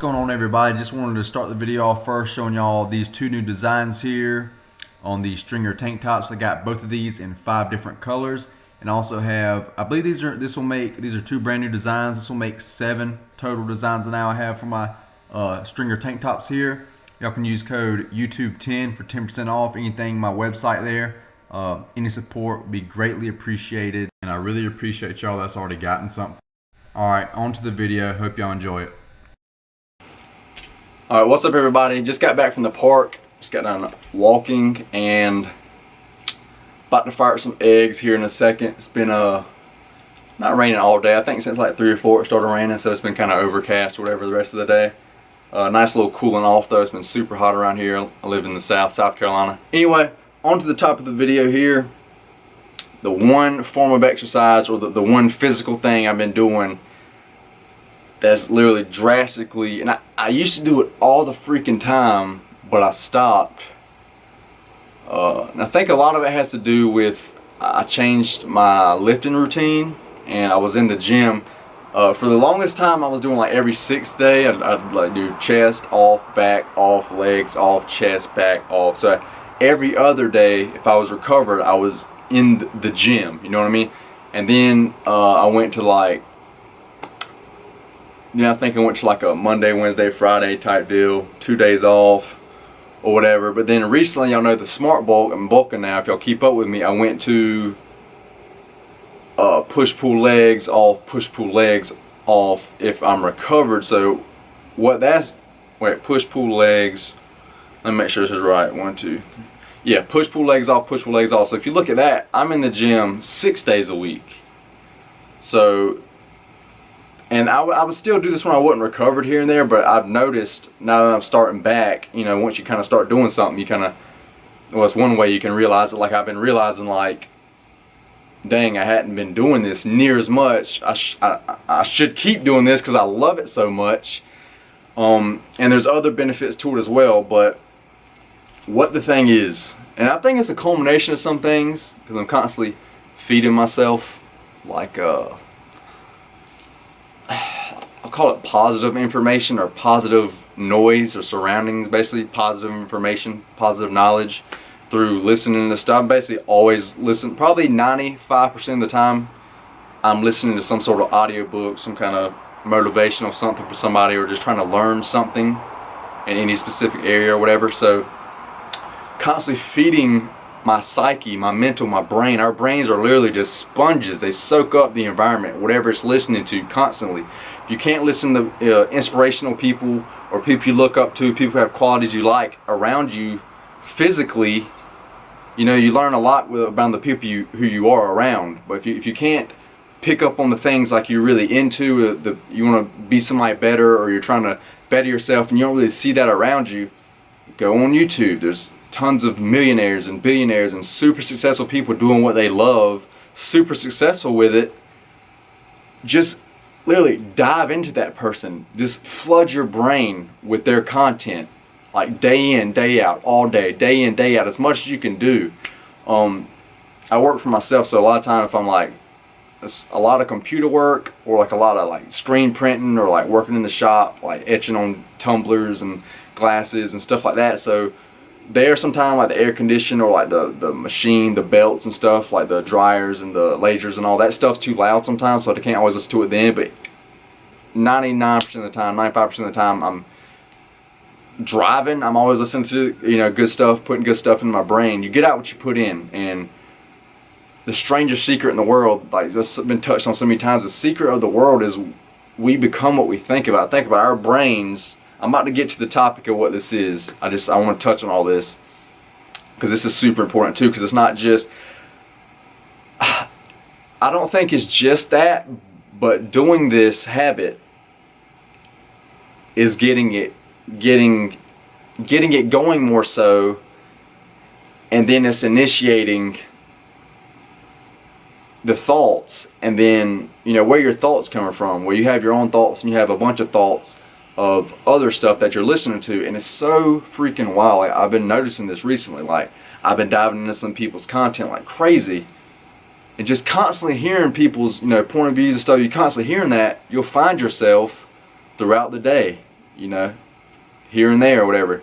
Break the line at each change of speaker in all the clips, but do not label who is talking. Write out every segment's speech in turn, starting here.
going on, everybody? Just wanted to start the video off first showing y'all these two new designs here on the stringer tank tops. I got both of these in 5 different colors, and also have, I believe these are 2 brand new designs. This will make 7 total designs now I have for my stringer tank tops here. Y'all can use code YouTube10 for 10% off anything my website there. Any support would be greatly appreciated, and I really appreciate y'all that's already gotten something. Alright, on to the video. Hope y'all enjoy it.
Alright, what's up, everybody? Just got back from the park. Just got done walking and about to fire some eggs here in a second. It's been not raining all day. I think since like 3 or 4 it started raining, so it's been kind of overcast or whatever the rest of the day. Nice little cooling off though. It's been super hot around here. I live in the South Carolina. Anyway, on to the top of the video here. The one form of exercise, or the one physical thing I've been doing that's literally drastically, and I used to do it all the freaking time, but I stopped. And I think a lot of it has to do with I changed my lifting routine, and I was in the gym. For the longest time I was doing like every 6th day, I'd like do chest, off, back, off, legs, off, chest, back, off. So every other day, if I was recovered, I was in the gym, you know what I mean? And then I went to like, I think I went to like a Monday, Wednesday, Friday type deal, 2 days off or whatever. But then recently, y'all know the Smart Bulk, I'm bulking now, if y'all keep up with me, I went to push-pull legs off, push-pull legs off if I'm recovered. So what that's, push-pull legs, let me make sure this is right, 1, 2, yeah, push-pull legs off, push-pull legs off. So if you look at that, I'm in the gym 6 days a week. So, and I would still do this when I wasn't recovered here and there, but I've noticed now that I'm starting back, you know, once you kind of start doing something, you kind of, well, it's one way you can realize it. Like I've been realizing, like, dang, I hadn't been doing this near as much. I should keep doing this because I love it so much. And there's other benefits to it as well, but what the thing is, and I think it's a culmination of some things, because I'm constantly feeding myself, like, I'll call it positive information or positive noise or surroundings, basically positive information, positive knowledge through listening to stuff. Basically always listen, probably 95% of the time I'm listening to some sort of audiobook, some kind of motivational something for somebody, or just trying to learn something in any specific area or whatever. So constantly feeding my psyche, my mental, my brain. Our brains are literally just sponges. They soak up the environment, whatever it's listening to, constantly. You can't listen to inspirational people or people you look up to, people who have qualities you like around you physically. You know, you learn a lot about the people who you are around. But if you can't pick up on the things like you're really into, you want to be somebody better, or you're trying to better yourself, and you don't really see that around you, go on YouTube. There's tons of millionaires and billionaires and super successful people doing what they love, super successful with it. Just literally dive into that person. Just flood your brain with their content, like day in, day out, all day in, day out, as much as you can do. I work for myself, so a lot of times if I'm like, it's a lot of computer work, or like a lot of like screen printing, or like working in the shop, like etching on tumblers and glasses and stuff like that. So there sometimes, like the air conditioner, or like the machine, the belts and stuff, like the dryers and the lasers and all that stuff's too loud sometimes, so I can't always listen to it then. But 99% of the time, 95% of the time I'm driving, I'm always listening to, you know, good stuff, putting good stuff in my brain. You get out what you put in. And the strangest secret in the world, like this has been touched on so many times, the secret of the world is we become what we think about. Think about our brains. I'm about to get to the topic of what this is. I want to touch on all this because this is super important too, because it's not just, I don't think it's just that, but doing this habit is getting it going more so, and then it's initiating the thoughts, and then, you know, where your thoughts coming from, where you have your own thoughts and you have a bunch of thoughts of other stuff that you're listening to. And it's so freaking wild. Like, I've been noticing this recently. Like, I've been diving into some people's content like crazy, and just constantly hearing people's, you know, point of views and stuff. You constantly hearing that, you'll find yourself throughout the day you know, here and there or whatever.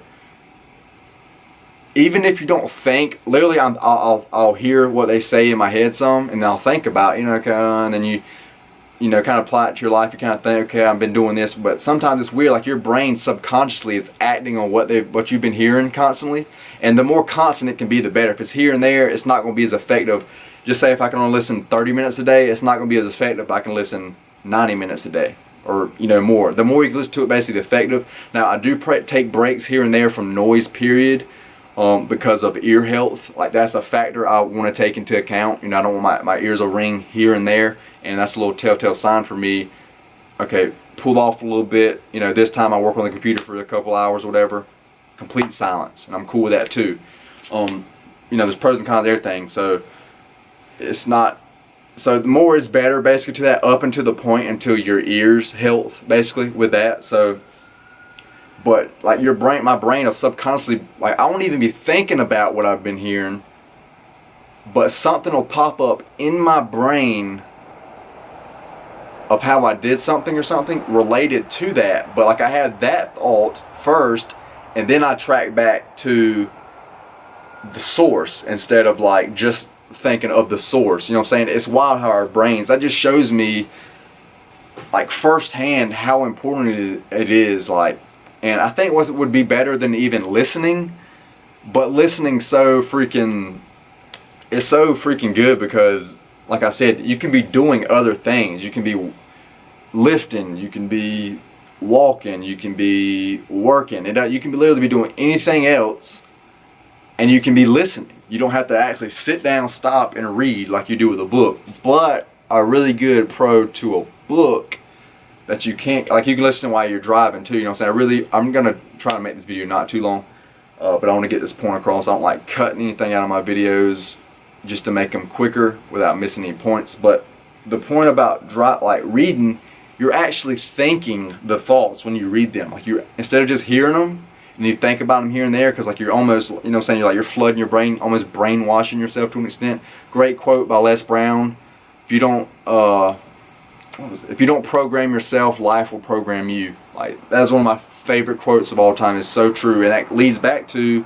Even if you don't think, literally, I'll hear what they say in my head some, and I'll think about, you know, and then you know, kind of apply it to your life. You kind of think, okay, I've been doing this, but sometimes it's weird. Like your brain subconsciously is acting on what you've been hearing constantly, and the more constant it can be, the better. If it's here and there, it's not going to be as effective. Just say if I can only listen 30 minutes a day, it's not going to be as effective if I can listen 90 minutes a day, or you know, more. The more you listen to it, basically, the effective. Now, I do take breaks here and there from noise, period. Because of ear health. Like that's a factor I want to take into account. You know, I don't want my ears will ring here and there, and that's a little telltale sign for me. Okay, pull off a little bit. You know, this time I work on the computer for a couple hours or whatever. Complete silence, and I'm cool with that too. You know, there's pros and cons to everything, so it's not. So the more is better, basically, to that, up until the point until your ears health, basically, with that. So. But like my brain will subconsciously, like I won't even be thinking about what I've been hearing, but something will pop up in my brain of how I did something or something related to that. But like I had that thought first, and then I track back to the source instead of like just thinking of the source. You know what I'm saying? It's wild how our brains, that just shows me like firsthand how important it is, like. And I think what would be better than even listening, but listening is so freaking good because, like I said, you can be doing other things. You can be lifting, you can be walking, you can be working. You can literally be doing anything else, and you can be listening. You don't have to actually sit down, stop, and read like you do with a book. But a really good pro to a book that you can't, like you can listen while you're driving too, you know what I'm saying? I'm going to try to make this video not too long, but I want to get this point across. I don't like cutting anything out of my videos just to make them quicker without missing any points. But the point about like reading, you're actually thinking the thoughts when you read them. Like instead of just hearing them, and you think about them here and there, because like you're almost, you know what I'm saying, you're flooding your brain, almost brainwashing yourself to an extent. Great quote by Les Brown. If you don't program yourself, life will program you. Like that's one of my favorite quotes of all time. It's so true, and that leads back to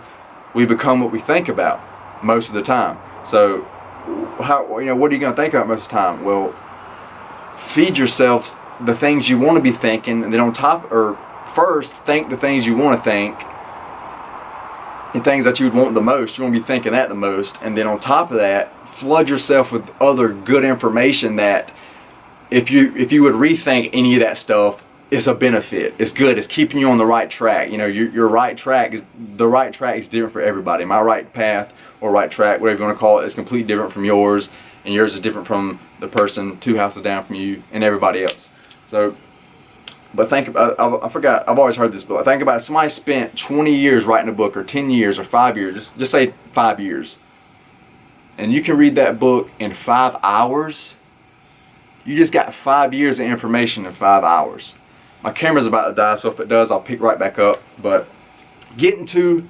we become what we think about most of the time. So how, you know, what are you going to think about most of the time? Well, feed yourself the things you want to be thinking, and then first think the things you want to think, the things that you would want the most. You want to be thinking that the most, and then on top of that, flood yourself with other good information that if you would rethink any of that stuff, it's a benefit. It's good. It's keeping you on the right track. You know, your right track is different for everybody. My right path or right track, whatever you want to call it, is completely different from yours, and yours is different from the person 2 houses down from you and everybody else. So, but think about, I forgot, I've always heard this, but think about it. Somebody spent 20 years writing a book, or 10 years, or 5 years. Just say 5 years, and you can read that book in 5 hours. You just got 5 years of information in 5 hours. My camera's about to die, so if it does, I'll pick right back up. But getting to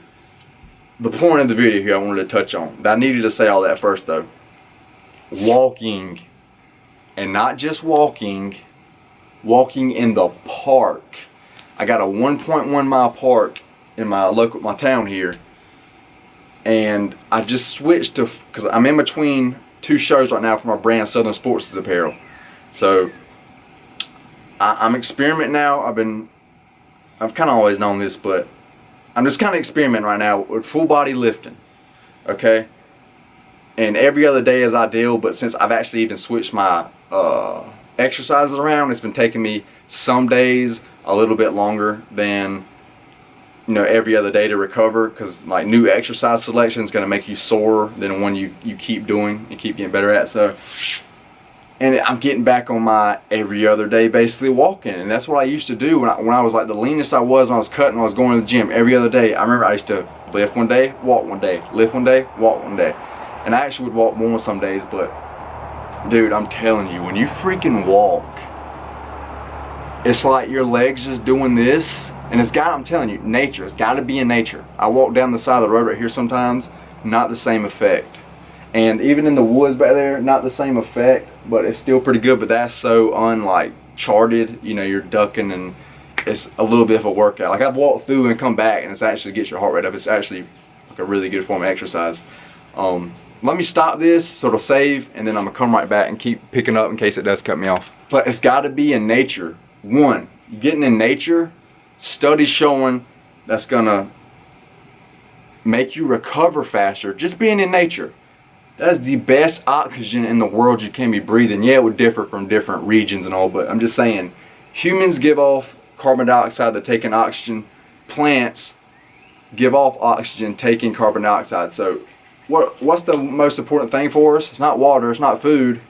the point of the video here I wanted to touch on. I needed to say all that first though. Walking. And not just walking in the park. I got a 1.1 mile park in my town here. And I just switched to, because I'm in between 2 shows right now for my brand, Southern Sports Apparel. So I'm experimenting now. I've kind of always known this, but I'm just kind of experimenting right now with full body lifting. Okay, and every other day is ideal, but since I've actually even switched my exercises around, it's been taking me some days a little bit longer than, you know, every other day to recover, because like new exercise selection is going to make you sore than one you keep doing and keep getting better at. So. And I'm getting back on my every other day basically walking. And that's what I used to do when I was like the leanest I was when I was cutting, when I was going to the gym every other day. I remember I used to lift one day, walk one day, lift one day, walk one day. And I actually would walk more some days, but dude, I'm telling you, when you freaking walk, it's like your legs just doing this. And I'm telling you, nature, it's got to be in nature. I walk down the side of the road right here sometimes, not the same effect. And even in the woods back there, not the same effect, but it's still pretty good. But that's so charted, you know, you're ducking and it's a little bit of a workout. Like I've walked through and come back, and it's actually gets your heart rate up. It's actually like a really good form of exercise. Let me stop this so it'll save, and then I'm gonna come right back and keep picking up in case it does cut me off. But it's got to be in nature. One, getting in nature, studies showing that's gonna make you recover faster. Just being in nature. That's the best oxygen in the world you can be breathing. Yeah, it would differ from different regions and all, but I'm just saying, humans give off carbon dioxide, they're taking oxygen. Plants give off oxygen, taking carbon dioxide. So what's the most important thing for us? It's not water, it's not food,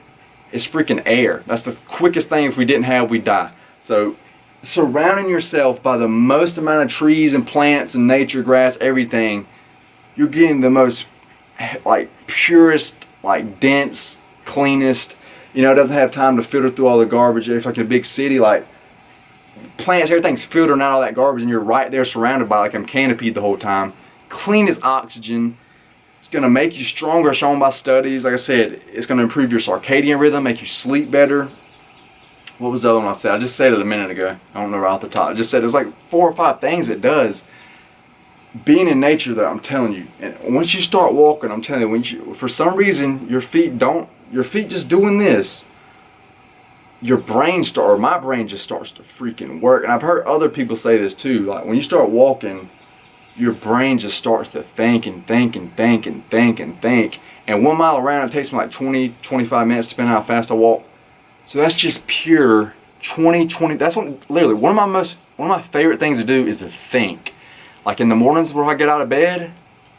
it's freaking air. That's the quickest thing. If we didn't have, we'd die. So surrounding yourself by the most amount of trees and plants and nature, grass, everything, you're getting the most like purest, like dense, cleanest. You know, it doesn't have time to filter through all the garbage. It's like in a big city, like plants, everything's filtering out all that garbage, and you're right there surrounded by, like I'm canopied the whole time. Cleanest oxygen. It's gonna make you stronger, shown by studies. Like I said, it's gonna improve your circadian rhythm, make you sleep better. What was the other one I said? I just said it a minute ago. I don't know right off the top. I just said there's like 4 or 5 things it does. Being in nature, though, I'm telling you, and once you start walking, I'm telling you, when you, for some reason, your feet just doing this, your brain my brain just starts to freaking work. And I've heard other people say this too. Like when you start walking, your brain just starts to think and think and think and think and think. And 1 mile around, it takes me like 20, 25 minutes, depending on how fast I walk. So that's just pure 20. That's literally one of my favorite things to do is to think. Like in the mornings where I get out of bed,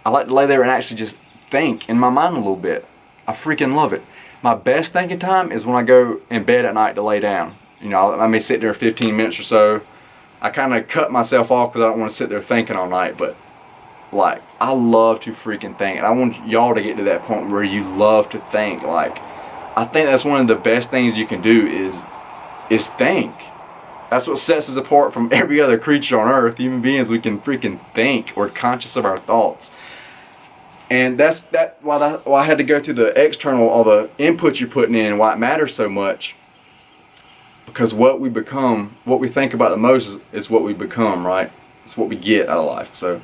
I like to lay there and actually just think in my mind a little bit. I freaking love it. My best thinking time is when I go in bed at night to lay down. You know, I may sit there 15 minutes or so. I kind of cut myself off because I don't want to sit there thinking all night. But like, I love to freaking think. And I want y'all to get to that point where you love to think. Like, I think that's one of the best things you can do is think. That's what sets us apart from every other creature on earth. Human beings, we can freaking think. We're conscious of our thoughts. And that's why I had to go through the external, all the input you're putting in, why it matters so much. Because what we become, what we think about the most is what we become, right? It's what we get out of life. So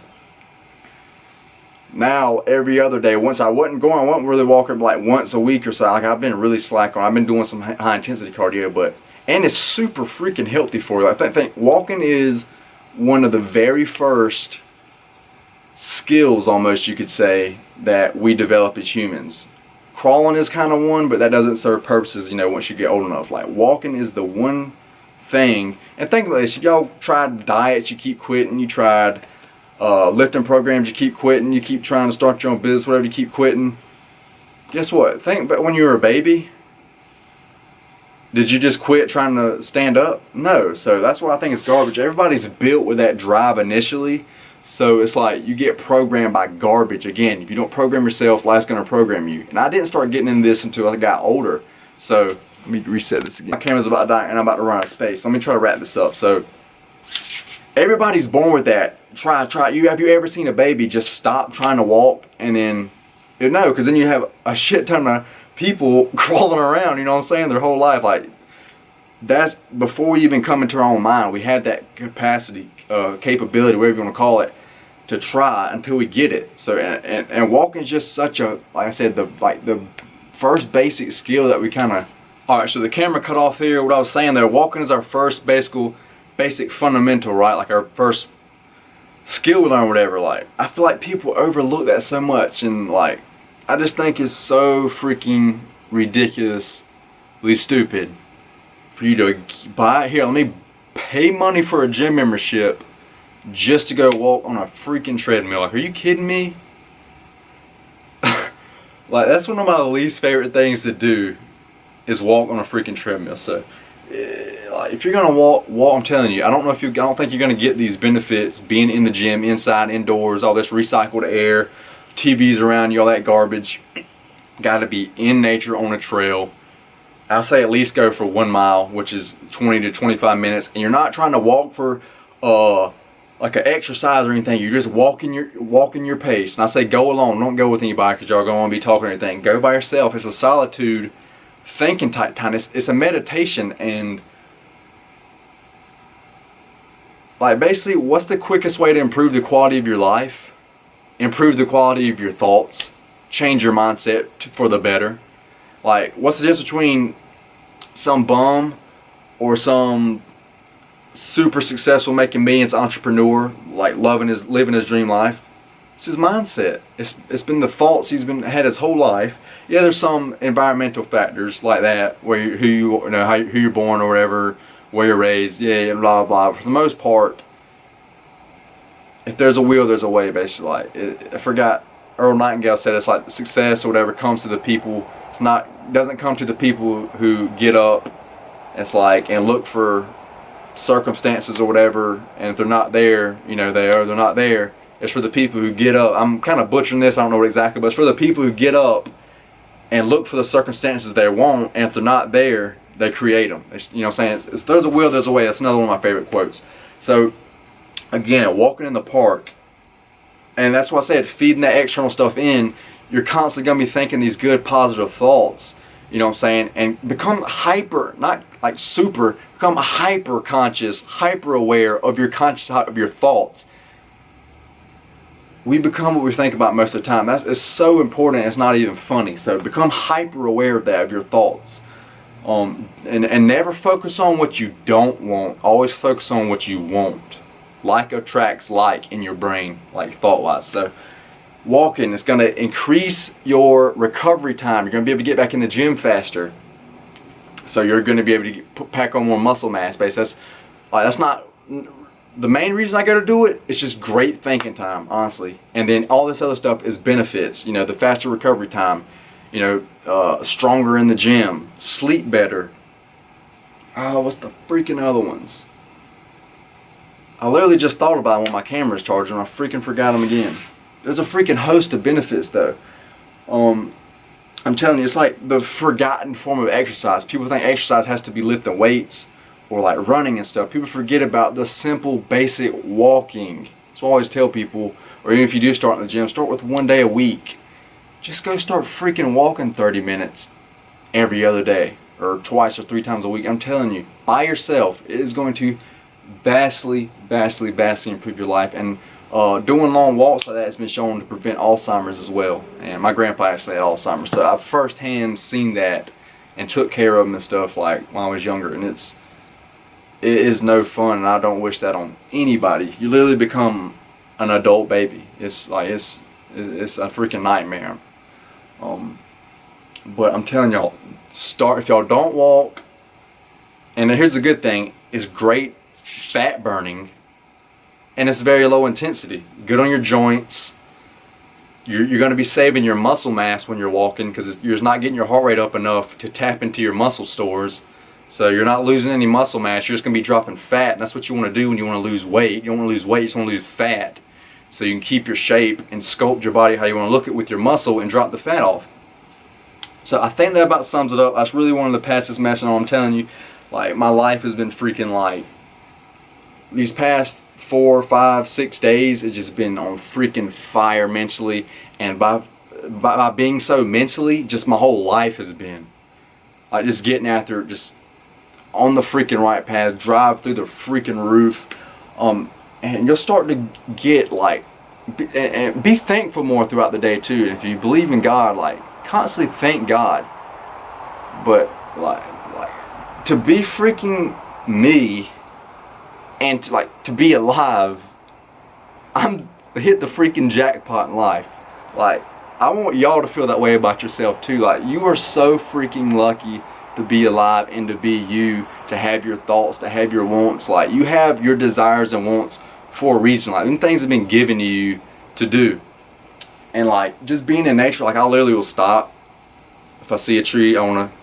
now every other day, I wasn't really walking like once a week or so. Like I've been really slack on. I've been doing some high intensity cardio, and it's super freaking healthy for you. I think walking is one of the very first skills, almost you could say, that we develop as humans. Crawling is kind of one, but that doesn't serve purposes, you know, once you get old enough. Like walking is the one thing. And think about this, y'all tried diets, you keep quitting, you tried lifting programs, you keep quitting, you keep trying to start your own business, whatever, you keep quitting. Guess what? Think about when you were a baby. Did you just quit trying to stand up? No. So that's why I think it's garbage. Everybody's built with that drive initially. So it's like you get programmed by garbage. Again, if you don't program yourself, life's going to program you. And I didn't start getting into this until I got older. So let me reset this again. My camera's about to die and I'm about to run out of space. Let me try to wrap this up. So everybody's born with that. Try. Have you ever seen a baby just stop trying to walk and then, no, because then you have a shit ton of people crawling around, you know what I'm saying, their whole life. Like, that's before we even come into our own mind. We had that capacity, capability, whatever you want to call it, to try until we get it. So and walking is just such a, like I said, the first basic skill that we kind of. All right, so the camera cut off here. What I was saying there, walking is our first basic fundamental, right? Like our first skill we learn, whatever. Like, I feel like people overlook that so much, and like, I just think it's so freaking ridiculously stupid for you to buy. Here, let me pay money for a gym membership just to go walk on a freaking treadmill. Like, are you kidding me? Like, that's one of my least favorite things to do, is walk on a freaking treadmill. So, like, if you're gonna walk, I'm telling you, I don't think you're gonna get these benefits being in the gym, inside, indoors, all this recycled air, TVs around you, all that garbage. Got to be in nature on a trail. I'll say at least go for 1 mile, which is 20 to 25 minutes, and you're not trying to walk for like an exercise or anything. You're just walking your pace. And I say go alone. Don't go with anybody because y'all gonna be talking or anything. Go by yourself. It's a solitude, thinking type time. It's a meditation, and like basically, what's the quickest way to improve the quality of your life? Improve the quality of your thoughts. Change your mindset for the better. Like, what's the difference between some bum or some super successful, making millions entrepreneur, like living his dream life? It's his mindset. It's been the thoughts he's had his whole life. Yeah, there's some environmental factors like that, where who you're born or whatever, where you're raised, yeah, blah blah. For the most part, if there's a will, there's a way. Basically, I forgot. Earl Nightingale said it's like success or whatever comes to the people. Doesn't come to the people who get up. It's like and look for circumstances or whatever, and if they're not there, they're not there. It's for the people who get up. I'm kind of butchering this. I don't know what exactly, but it's for the people who get up and look for the circumstances they want, and if they're not there, they create them. You know what I'm saying? There's a will, there's a way. That's another one of my favorite quotes. So, again, walking in the park, and that's why I said feeding that external stuff in, you're constantly going to be thinking these good, positive thoughts. You know what I'm saying? And become hyper, not like super, become hyper conscious, hyper aware of your of your thoughts. We become what we think about most of the time. It's so important. It's not even funny. So become hyper aware of that, of your thoughts, and never focus on what you don't want. Always focus on what you want. Like attracts like in your brain, like thought wise. So walking is going to increase your recovery time. You're going to be able to get back in the gym faster. So you're going to be able to pack on more muscle mass. Basically, that's not the main reason I go to do it. It's just great thinking time, honestly. And then all this other stuff is benefits. The faster recovery time. Stronger in the gym, sleep better. Oh, what's the freaking other ones? I literally just thought about them when my camera's charging, and I freaking forgot them again. There's a freaking host of benefits, though. I'm telling you, it's like the forgotten form of exercise. People think exercise has to be lifting weights or like running and stuff. People forget about the simple, basic walking. So I always tell people, or even if you do start in the gym, start with 1 day a week. Just go start freaking walking 30 minutes every other day, or twice or 3 times a week. I'm telling you, by yourself, it is going to vastly improve your life. And doing long walks like that has been shown to prevent Alzheimer's as well. And my grandpa actually had Alzheimer's, so I've firsthand seen that and took care of him and stuff like when I was younger. And it is no fun, and I don't wish that on anybody. You literally become an adult baby. It's a freaking nightmare. But I'm telling y'all, start if y'all don't walk. And here's the good thing: it's great fat burning, and it's very low intensity. Good on your joints. You're going to be saving your muscle mass when you're walking, because you're not getting your heart rate up enough to tap into your muscle stores. So you're not losing any muscle mass. You're just going to be dropping fat, and that's what you want to do when you want to lose weight. You don't want to lose weight, you just want to lose fat. So you can keep your shape and sculpt your body how you want to look at with your muscle and drop the fat off. So I think that about sums it up. I just really wanted to pass this message on. I'm telling you, like, my life has been freaking like, these past 4, 5, 6 days, it's just been on freaking fire mentally. And by being so mentally, just my whole life has been like just getting after it, just on the freaking right path, drive through the freaking roof. And you'll start to get like, and be thankful more throughout the day too. And if you believe in God, like, constantly thank God. But like to be freaking me, and to be alive, I'm hit the freaking jackpot in life. Like, I want y'all to feel that way about yourself too. Like, you are so freaking lucky to be alive and to be you, to have your thoughts, to have your wants. Like, you have your desires and wants for a reason. Like, them things have been given to you to do. And like, just being in nature, like, I literally will stop. If I see a tree I want to,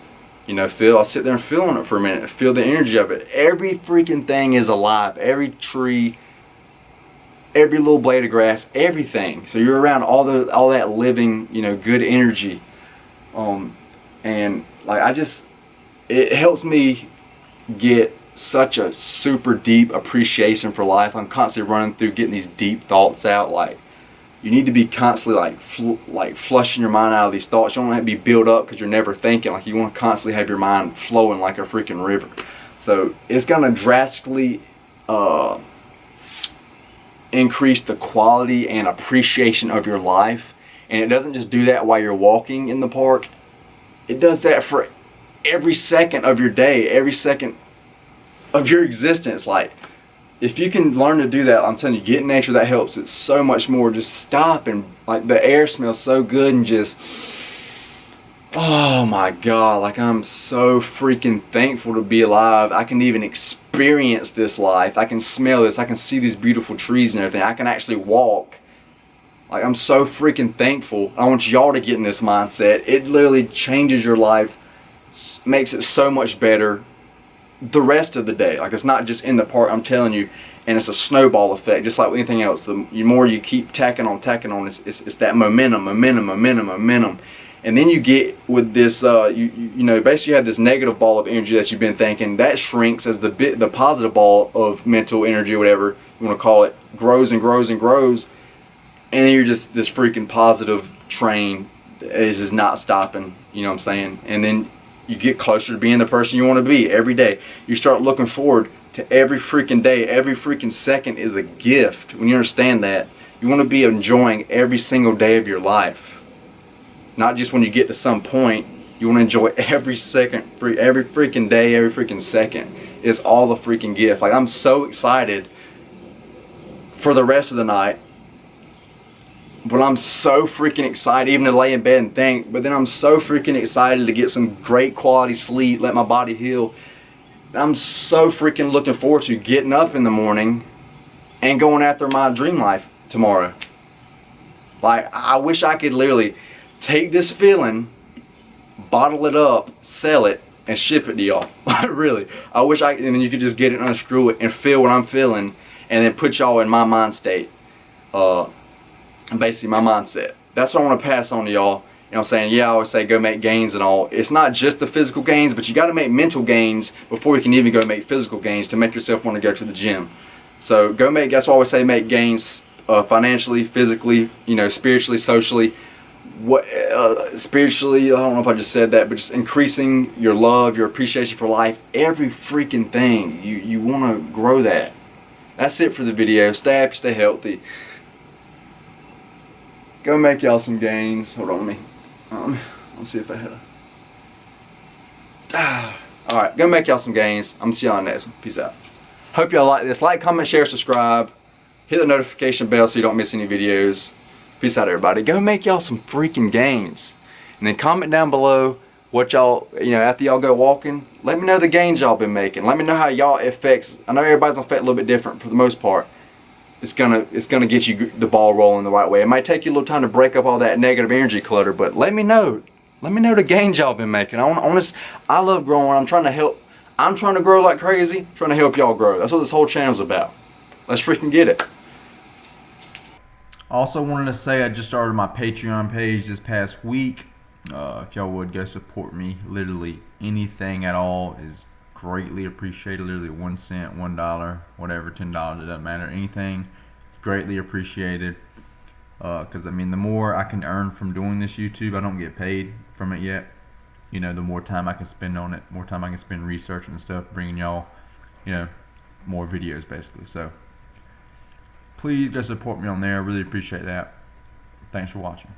feel, I'll sit there and feel on it for a minute, feel the energy of it. Every freaking thing is alive. Every tree, every little blade of grass, everything. So you're around all that living, good energy. And like, it helps me get such a super deep appreciation for life. I'm constantly running through getting these deep thoughts out. Like, you need to be constantly like flushing your mind out of these thoughts. You don't want to be built up because you're never thinking. Like, you want to constantly have your mind flowing like a freaking river. So it's gonna drastically increase the quality and appreciation of your life. And it doesn't just do that while you're walking in the park. It does that for every second of your day, every second of your existence. Like, if you can learn to do that, I'm telling you, get in nature, that helps it so much more. Just stop, and like the air smells so good, and just, oh my God, like I'm so freaking thankful to be alive. I can even experience this life. I can smell this. I can see these beautiful trees and everything. I can actually walk. Like, I'm so freaking thankful. I want y'all to get in this mindset. It literally changes your life, makes it so much better the rest of the day. Like, it's not just in the park, I'm telling you, and it's a snowball effect, just like with anything else. The more you keep tacking on, it's that momentum. And then you get with this, you know, basically you have this negative ball of energy that you've been thinking. That shrinks as the positive ball of mental energy, whatever you want to call it, grows and grows and grows. And then you're just this freaking positive train is just not stopping, you know what I'm saying? And then you get closer to being the person you want to be every day. You start looking forward to every freaking day. Every freaking second is a gift. When you understand that, you want to be enjoying every single day of your life. Not just when you get to some point. You want to enjoy every second, every freaking day, every freaking second. It's all a freaking gift. Like, I'm so excited for the rest of the night. But I'm so freaking excited even to lay in bed and think. But then I'm so freaking excited to get some great quality sleep, let my body heal. I'm so freaking looking forward to getting up in the morning and going after my dream life tomorrow. Like, I wish I could literally take this feeling, bottle it up, sell it, and ship it to y'all. Really. I wish and then you could just get it, unscrew it, and feel what I'm feeling, and then put y'all in my mind state. Basically my mindset. That's what I want to pass on to y'all. You know what I'm saying? Yeah, I always say go make gains and all. It's not just the physical gains, but you got to make mental gains before you can even go make physical gains to make yourself want to go to the gym. So go make, that's why I always say make gains financially, physically, you know, spiritually, socially. Spiritually, I don't know if I just said that, but just increasing your love, your appreciation for life, every freaking thing. You want to grow that. That's it for the video. Stay happy, stay healthy. Go make y'all some gains. Hold on, let me see if I had a... Alright, go make y'all some gains. I'm gonna see y'all on the next one. Peace out. Hope y'all like this. Like, comment, share, subscribe. Hit the notification bell so you don't miss any videos. Peace out, everybody. Go make y'all some freaking gains. And then comment down below what y'all, you know, after y'all go walking, let me know the gains y'all been making. Let me know how y'all affects. I know everybody's gonna affect a little bit different for the most part. It's gonna get you the ball rolling the right way. It might take you a little time to break up all that negative energy clutter, but let me know. Let me know the gains y'all been making. I love growing. I'm trying to help. I'm trying to grow like crazy. I'm trying to help y'all grow. That's what this whole channel's about. Let's freaking get it.
Also wanted to say I just started my Patreon page this past week. If y'all would go support me, literally anything at all is greatly appreciated. Literally 1 cent, $1, whatever, $10, it doesn't matter. Anything, greatly appreciated. Because I mean, the more I can earn from doing this YouTube, I don't get paid from it yet. You know, the more time I can spend on it, more time I can spend researching and stuff, bringing y'all, you know, more videos basically. So please go support me on there. I really appreciate that. Thanks for watching.